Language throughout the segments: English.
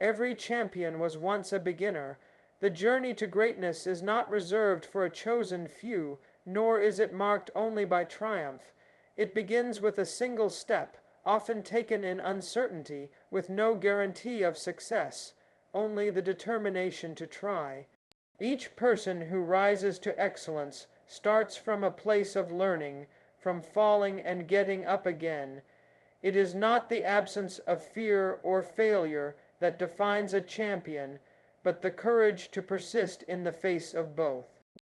Every champion was once a beginner. The journey to greatness is not reserved for a chosen few, nor is it marked only by triumph. It begins with a single step, often taken in uncertainty, with no guarantee of success, only the determination to try. Each person who rises to excellence starts from a place of learning, from falling and getting up again. It is not the absence of fear or failure that defines a champion, but the courage to persist in the face of both.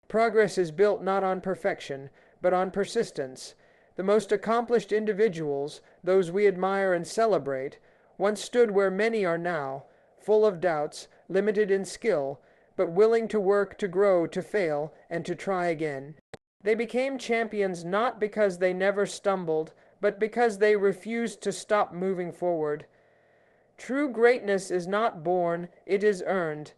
Progress is built not on perfection, but on persistence. The most accomplished individuals, those we admire and celebrate, once stood where many are now, full of doubts, limited in skill, but willing to work, to grow, to fail, and to try again. They became champions not because they never stumbled, but because they refused to stop moving forward. True greatness is not born, it is earned.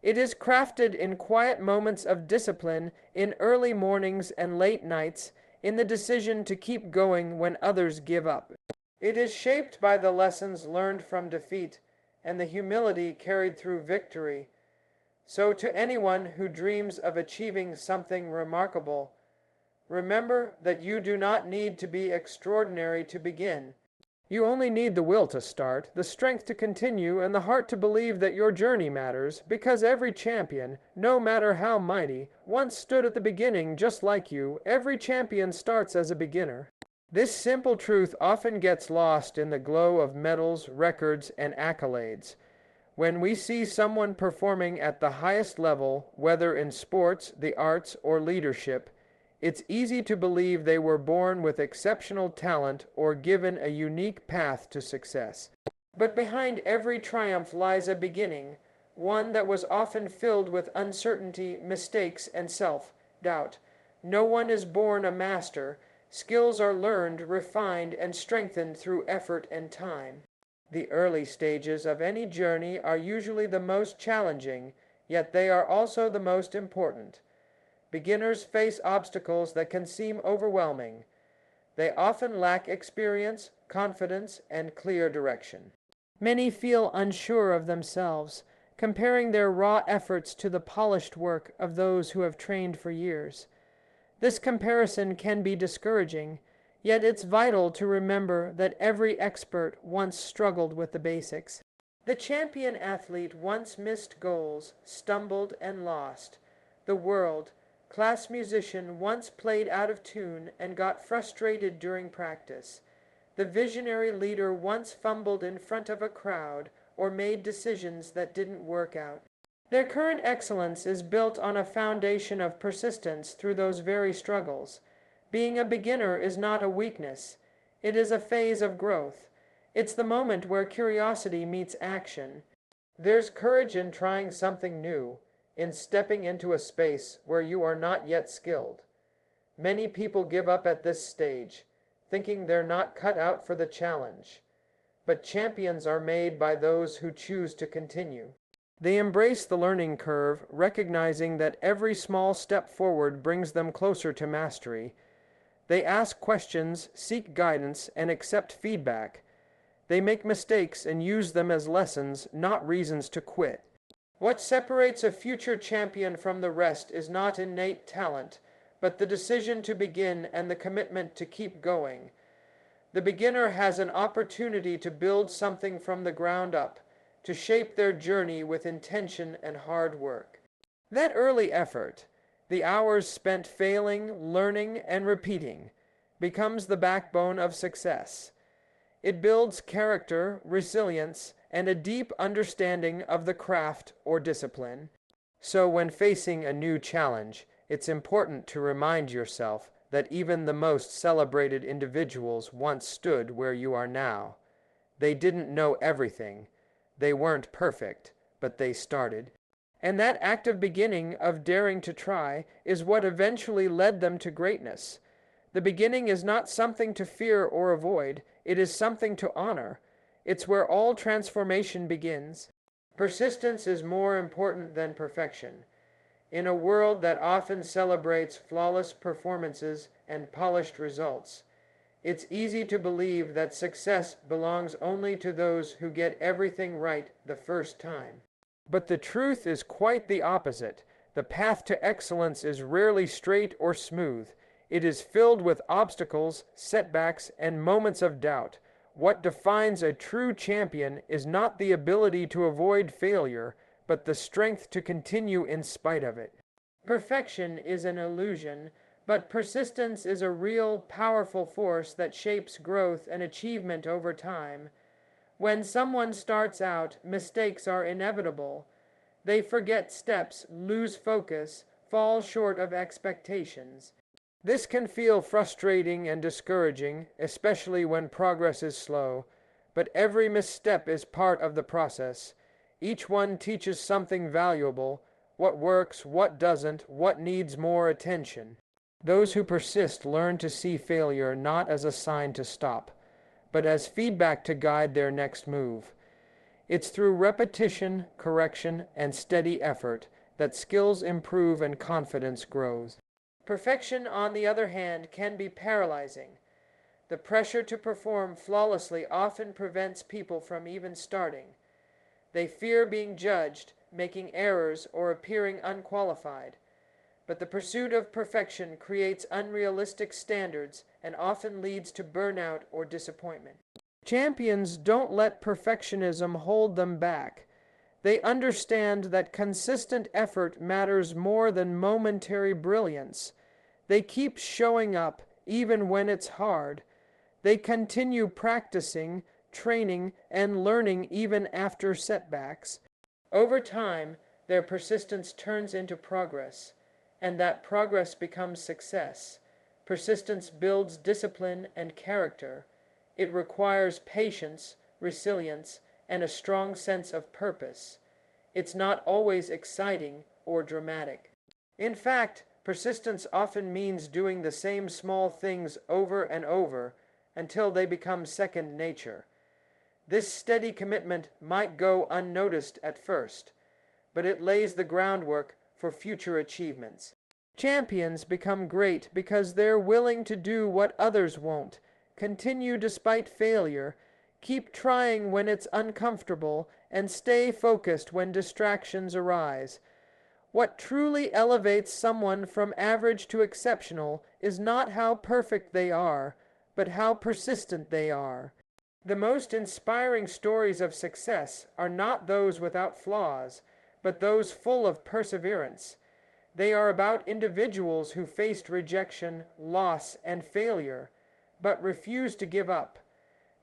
It is crafted in quiet moments of discipline, in early mornings and late nights, in the decision to keep going when others give up. It is shaped by the lessons learned from defeat and the humility carried through victory. So to anyone who dreams of achieving something remarkable, remember that you do not need to be extraordinary to begin. You only need the will to start, the strength to continue, and the heart to believe that your journey matters, because every champion, no matter how mighty, once stood at the beginning just like you. Every champion starts as a beginner. This simple truth often gets lost in the glow of medals, records, and accolades. When we see someone performing at the highest level, whether in sports, the arts, or leadership, it's easy to believe they were born with exceptional talent or given a unique path to success. But behind every triumph lies a beginning, one that was often filled with uncertainty, mistakes, and self-doubt. No one is born a master. Skills are learned, refined, and strengthened through effort and time. The early stages of any journey are usually the most challenging, yet they are also the most important. Beginners face obstacles that can seem overwhelming. They often lack experience, confidence, and clear direction. Many feel unsure of themselves, comparing their raw efforts to the polished work of those who have trained for years. This comparison can be discouraging, yet it's vital to remember that every expert once struggled with the basics. The champion athlete once missed goals, stumbled, and lost. The world-class musician once played out of tune and got frustrated during practice. The visionary leader once fumbled in front of a crowd or made decisions that didn't work out. Their current excellence is built on a foundation of persistence through those very struggles. Being a beginner is not a weakness. It is a phase of growth. It's the moment where curiosity meets action. There's courage in trying something new, in stepping into a space where you are not yet skilled. Many people give up at this stage, thinking they're not cut out for the challenge. But champions are made by those who choose to continue. They embrace the learning curve, recognizing that every small step forward brings them closer to mastery. They ask questions, seek guidance, and accept feedback. They make mistakes and use them as lessons, not reasons to quit. What separates a future champion from the rest is not innate talent, but the decision to begin and the commitment to keep going. The beginner has an opportunity to build something from the ground up, to shape their journey with intention and hard work. That early effort, the hours spent failing, learning, and repeating, becomes the backbone of success. It builds character, resilience, and a deep understanding of the craft or discipline. So when facing a new challenge, it's important to remind yourself that even the most celebrated individuals once stood where you are now. They didn't know everything. They weren't perfect, but they started. And that act of beginning, of daring to try, is what eventually led them to greatness. The beginning is not something to fear or avoid. It is something to honor. It's where all transformation begins. Persistence is more important than perfection. In a world that often celebrates flawless performances and polished results, It's easy to believe that success belongs only to those who get everything right the first time. But the truth is quite the opposite. The path to excellence is rarely straight or smooth. It is filled with obstacles, setbacks, and moments of doubt. What defines a true champion is not the ability to avoid failure, but the strength to continue in spite of it. Perfection is an illusion, but persistence is a real, powerful force that shapes growth and achievement over time. When someone starts out, mistakes are inevitable. They forget steps, lose focus, fall short of expectations. This can feel frustrating and discouraging, especially when progress is slow, but every misstep is part of the process. Each one teaches something valuable: what works, what doesn't, what needs more attention. Those who persist learn to see failure not as a sign to stop, but as feedback to guide their next move. It's through repetition, correction, and steady effort that skills improve and confidence grows. Perfection, on the other hand, can be paralyzing. The pressure to perform flawlessly often prevents people from even starting. They fear being judged, making errors, or appearing unqualified. But the pursuit of perfection creates unrealistic standards and often leads to burnout or disappointment. Champions don't let perfectionism hold them back. They understand that consistent effort matters more than momentary brilliance. They keep showing up even when it's hard. They continue practicing, training, and learning even after setbacks. Over time, their persistence turns into progress, and that progress becomes success. Persistence builds discipline and character. It requires patience, resilience, and a strong sense of purpose. It's not always exciting or dramatic. In fact, persistence often means doing the same small things over and over until they become second nature. This steady commitment might go unnoticed at first, but it lays the groundwork for future achievements. Champions become great because they're willing to do what others won't, continue despite failure, keep trying when it's uncomfortable, and stay focused when distractions arise. What truly elevates someone from average to exceptional is not how perfect they are, but how persistent they are. The most inspiring stories of success are not those without flaws, but those full of perseverance. They are about individuals who faced rejection, loss, and failure, but refused to give up.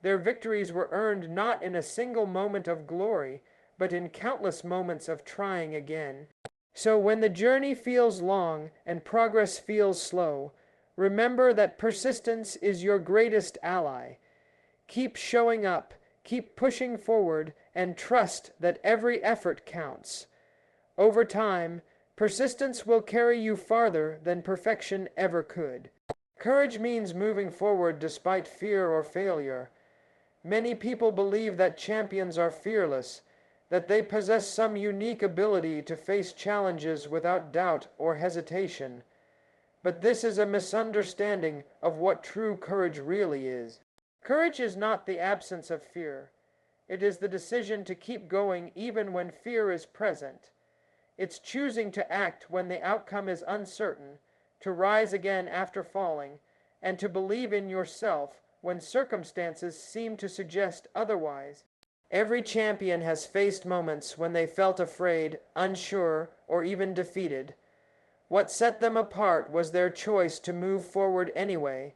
Their victories were earned not in a single moment of glory, but in countless moments of trying again. So when the journey feels long and progress feels slow, remember that persistence is your greatest ally. Keep showing up, keep pushing forward, and trust that every effort counts. Over time, persistence will carry you farther than perfection ever could. Courage means moving forward despite fear or failure. Many people believe that champions are fearless, that they possess some unique ability to face challenges without doubt or hesitation. But this is a misunderstanding of what true courage really is. Courage is not the absence of fear. It is the decision to keep going even when fear is present. It's choosing to act when the outcome is uncertain, to rise again after falling, and to believe in yourself when circumstances seem to suggest otherwise. Every champion has faced moments when they felt afraid, unsure, or even defeated. What set them apart was their choice to move forward anyway.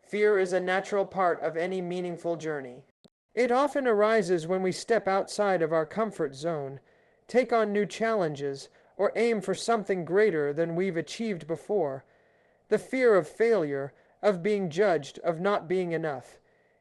Fear is a natural part of any meaningful journey. It often arises when we step outside of our comfort zone, take on new challenges, or aim for something greater than we've achieved before. The fear of failure, of being judged, of not being enough.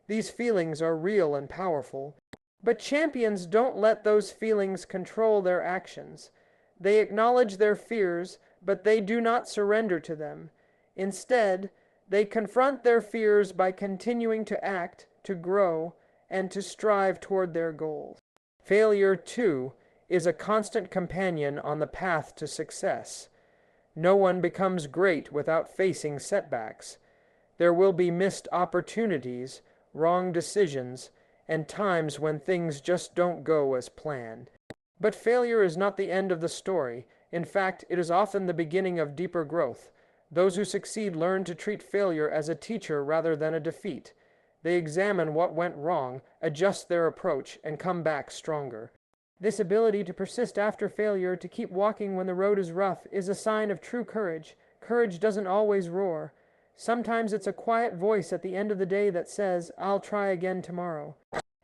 These feelings are real and powerful. But champions don't let those feelings control their actions. They acknowledge their fears, but they do not surrender to them. Instead, they confront their fears by continuing to act, to grow, and to strive toward their goals. Failure, too, is a constant companion on the path to success. No one becomes great without facing setbacks. There will be missed opportunities, wrong decisions, and times when things just don't go as planned. But failure is not the end of the story. In fact, it is often the beginning of deeper growth. Those who succeed learn to treat failure as a teacher rather than a defeat. They examine what went wrong, adjust their approach, and come back stronger. This ability to persist after failure, to keep walking when the road is rough, is a sign of true courage. Courage doesn't always roar. Sometimes it's a quiet voice at the end of the day that says, "I'll try again tomorrow."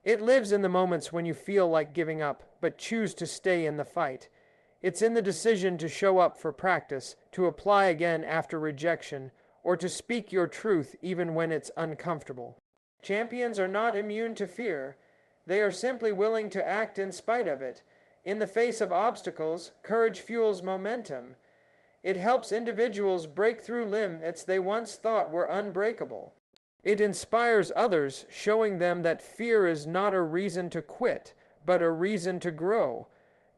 It lives in the moments when you feel like giving up, but choose to stay in the fight. It's in the decision to show up for practice, to apply again after rejection, or to speak your truth even when it's uncomfortable. Champions are not immune to fear. They are simply willing to act in spite of it. In the face of obstacles, courage fuels momentum. It helps individuals break through limits they once thought were unbreakable. It inspires others, showing them that fear is not a reason to quit, but a reason to grow.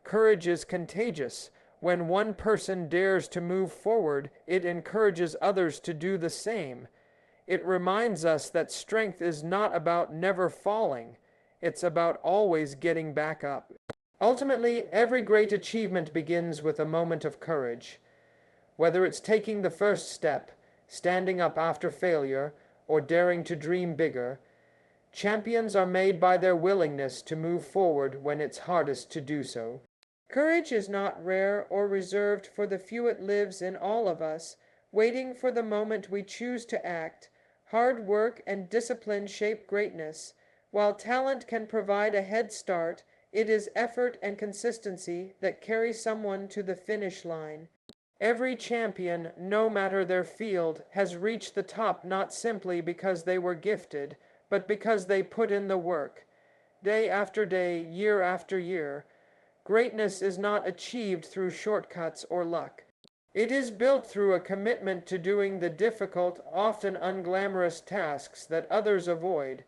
Courage is contagious. When one person dares to move forward, it encourages others to do the same. It reminds us that strength is not about never falling. It's about always getting back up. Ultimately, every great achievement begins with a moment of courage. Whether it's taking the first step, standing up after failure, or daring to dream bigger, champions are made by their willingness to move forward when it's hardest to do so. Courage is not rare or reserved for the few. It lives in all of us, waiting for the moment we choose to act. Hard work and discipline shape greatness. While talent can provide a head start, it is effort and consistency that carry someone to the finish line. Every champion, no matter their field, has reached the top not simply because they were gifted, but because they put in the work. Day after day, year after year, greatness is not achieved through shortcuts or luck. It is built through a commitment to doing the difficult, often unglamorous tasks that others avoid.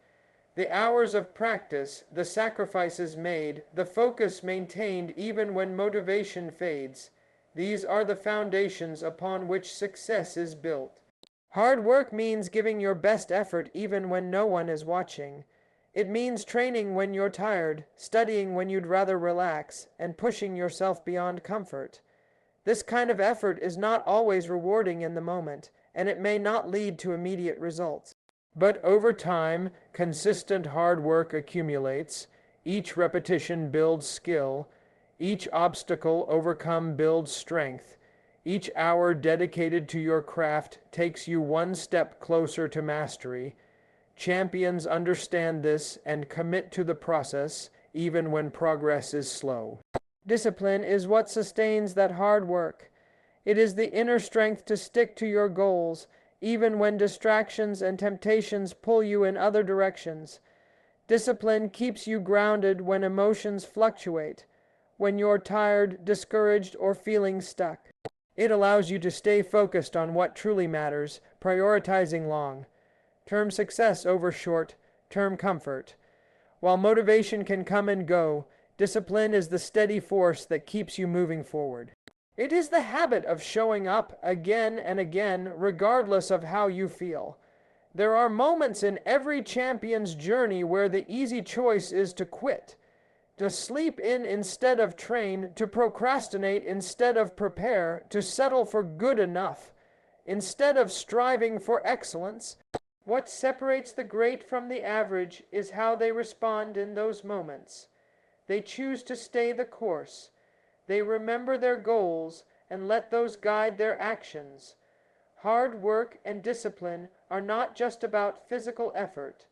The hours of practice, the sacrifices made, the focus maintained even when motivation fades. These are the foundations upon which success is built. Hard work means giving your best effort even when no one is watching. It means training when you're tired, studying when you'd rather relax, and pushing yourself beyond comfort. This kind of effort is not always rewarding in the moment, and it may not lead to immediate results. But over time, consistent hard work accumulates. Each repetition builds skill. Each obstacle overcome builds strength. Each hour dedicated to your craft takes you one step closer to mastery. Champions understand this and commit to the process, even when progress is slow. Discipline is what sustains that hard work. It is the inner strength to stick to your goals, even when distractions and temptations pull you in other directions. Discipline keeps you grounded when emotions fluctuate, when you're tired, discouraged, or feeling stuck. It allows you to stay focused on what truly matters, prioritizing long-term success over short-term comfort. While motivation can come and go, discipline is the steady force that keeps you moving forward. It is the habit of showing up again and again, regardless of how you feel. There are moments in every champion's journey where the easy choice is to quit, to sleep in instead of train, to procrastinate instead of prepare, to settle for good enough instead of striving for excellence. What separates the great from the average is how they respond in those moments. They choose to stay the course. They remember their goals and let those guide their actions. Hard work and discipline are not just about physical effort.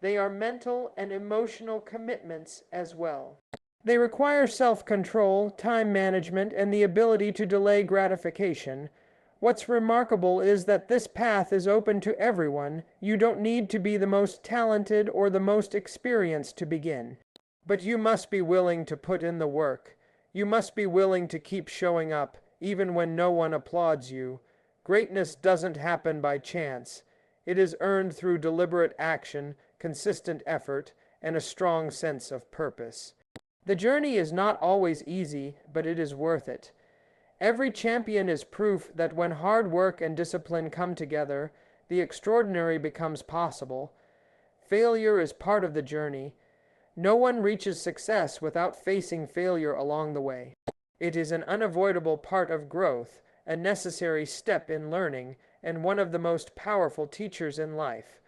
They are mental and emotional commitments as well. They require self-control, time management, and the ability to delay gratification. What's remarkable is that this path is open to everyone. You don't need to be the most talented or the most experienced to begin. But you must be willing to put in the work. You must be willing to keep showing up, even when no one applauds you. Greatness doesn't happen by chance. It is earned through deliberate action, consistent effort, and a strong sense of purpose. The journey is not always easy, but it is worth it. Every champion is proof that when hard work and discipline come together, the extraordinary becomes possible. Failure is part of the journey. No one reaches success without facing failure along the way. It is an unavoidable part of growth, a necessary step in learning, and one of the most powerful teachers in life.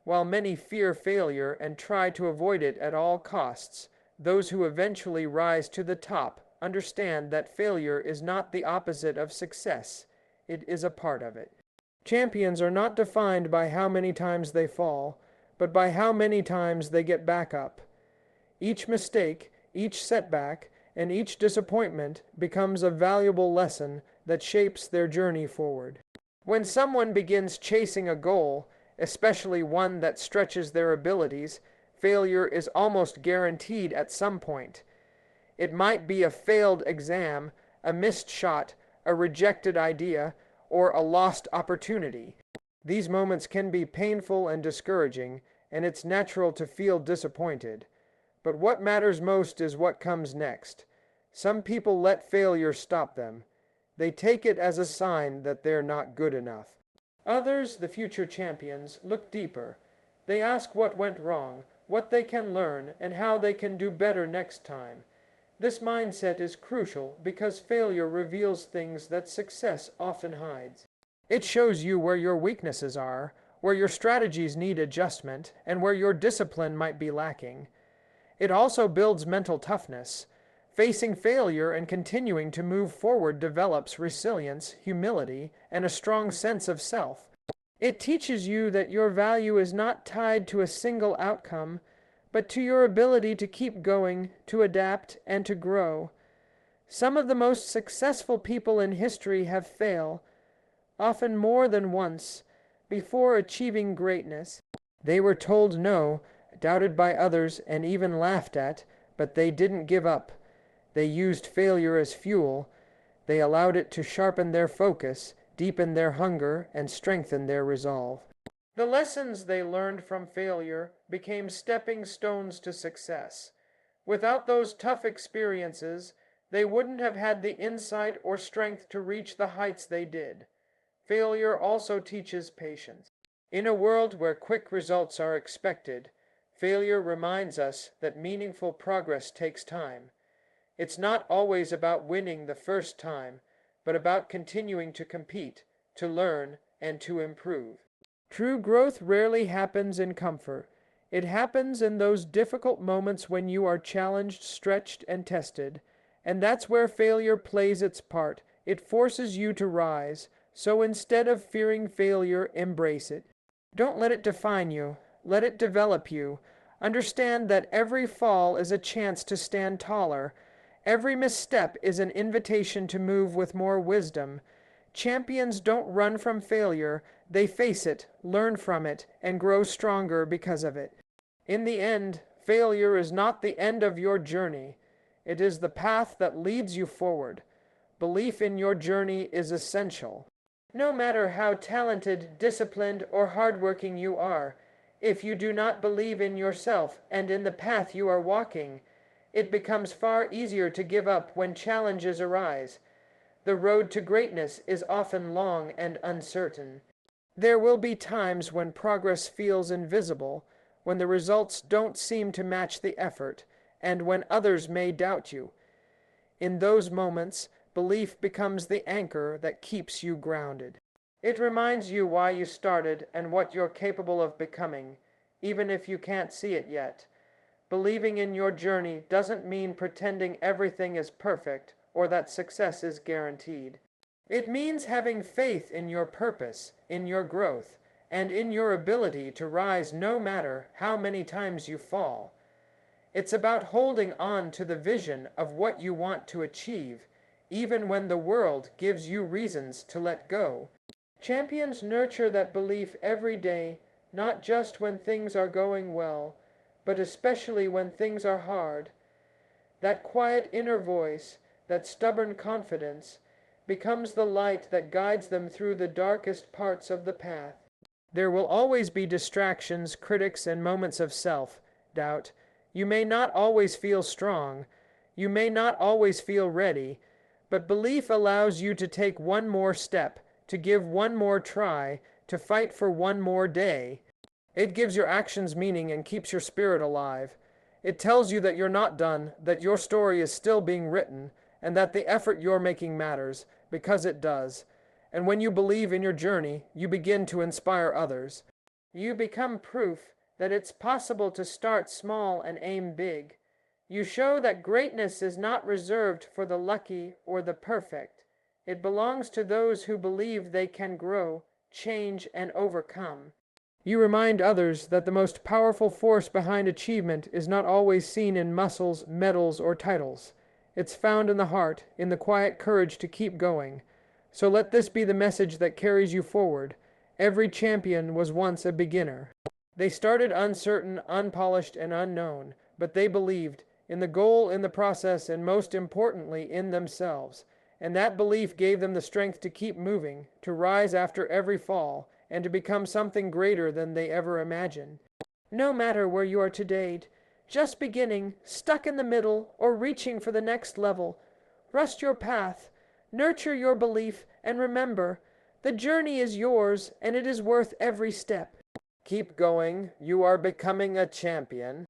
While many fear failure and try to avoid it at all costs, those who eventually rise to the top understand that failure is not the opposite of success. It is a part of it. Champions are not defined by how many times they fall, but by how many times they get back up. Each mistake, each setback, and each disappointment becomes a valuable lesson that shapes their journey forward. When someone begins chasing a goal, especially one that stretches their abilities, failure is almost guaranteed at some point. It might be a failed exam, a missed shot, a rejected idea, or a lost opportunity. These moments can be painful and discouraging, and it's natural to feel disappointed. But what matters most is what comes next. Some people let failure stop them. They take it as a sign that they're not good enough. Others, the future champions, look deeper. They ask what went wrong, what they can learn, and how they can do better next time. This mindset is crucial because failure reveals things that success often hides. It shows you where your weaknesses are, where your strategies need adjustment, and where your discipline might be lacking. It also builds mental toughness. Facing failure and continuing to move forward develops resilience, humility, and a strong sense of self. It teaches you that your value is not tied to a single outcome, but to your ability to keep going, to adapt, and to grow. Some of the most successful people in history have failed, often more than once, before achieving greatness. They were told no, doubted by others, and even laughed at, but they didn't give up. They used failure as fuel. They allowed it to sharpen their focus, deepen their hunger, and strengthen their resolve. The lessons they learned from failure became stepping stones to success. Without those tough experiences, they wouldn't have had the insight or strength to reach the heights they did. Failure also teaches patience. In a world where quick results are expected, failure reminds us that meaningful progress takes time. It's not always about winning the first time, but about continuing to compete, to learn, and to improve. True growth rarely happens in comfort. It happens in those difficult moments when you are challenged, stretched, and tested. And that's where failure plays its part. It forces you to rise. So instead of fearing failure, embrace it. Don't let it define you. Let it develop you. Understand that every fall is a chance to stand taller. Every misstep is an invitation to move with more wisdom. Champions don't run from failure. They face it, learn from it, and grow stronger because of it. In the end, failure is not the end of your journey. It is the path that leads you forward. Belief in your journey is essential. No matter how talented, disciplined, or hardworking you are, if you do not believe in yourself and in the path you are walking, it becomes far easier to give up when challenges arise. The road to greatness is often long and uncertain. There will be times when progress feels invisible, when the results don't seem to match the effort, and when others may doubt you. In those moments, belief becomes the anchor that keeps you grounded. It reminds you why you started and what you're capable of becoming, even if you can't see it yet. Believing in your journey doesn't mean pretending everything is perfect or that success is guaranteed. It means having faith in your purpose, in your growth, and in your ability to rise no matter how many times you fall. It's about holding on to the vision of what you want to achieve, even when the world gives you reasons to let go. Champions nurture that belief every day, not just when things are going well, but especially when things are hard. That quiet inner voice, that stubborn confidence, becomes the light that guides them through the darkest parts of the path. There will always be distractions, critics, and moments of self-doubt. You may not always feel strong. You may not always feel ready. But belief allows you to take one more step, to give one more try, to fight for one more day. It gives your actions meaning and keeps your spirit alive. It tells you that you're not done, that your story is still being written, and that the effort you're making matters, because it does. And when you believe in your journey, you begin to inspire others. You become proof that it's possible to start small and aim big. You show that greatness is not reserved for the lucky or the perfect. It belongs to those who believe they can grow, change, and overcome. You remind others that the most powerful force behind achievement is not always seen in muscles, medals, or titles. It's found in the heart, in the quiet courage to keep going. So let this be the message that carries you forward. Every champion was once a beginner. They started uncertain, unpolished, and unknown, but they believed in the goal, in the process, and most importantly, in themselves. And that belief gave them the strength to keep moving, to rise after every fall, and to become something greater than they ever imagined. No matter where you are today, just beginning, stuck in the middle, or reaching for the next level, trust your path, nurture your belief, and remember, the journey is yours and it is worth every step. Keep going, you are becoming a champion.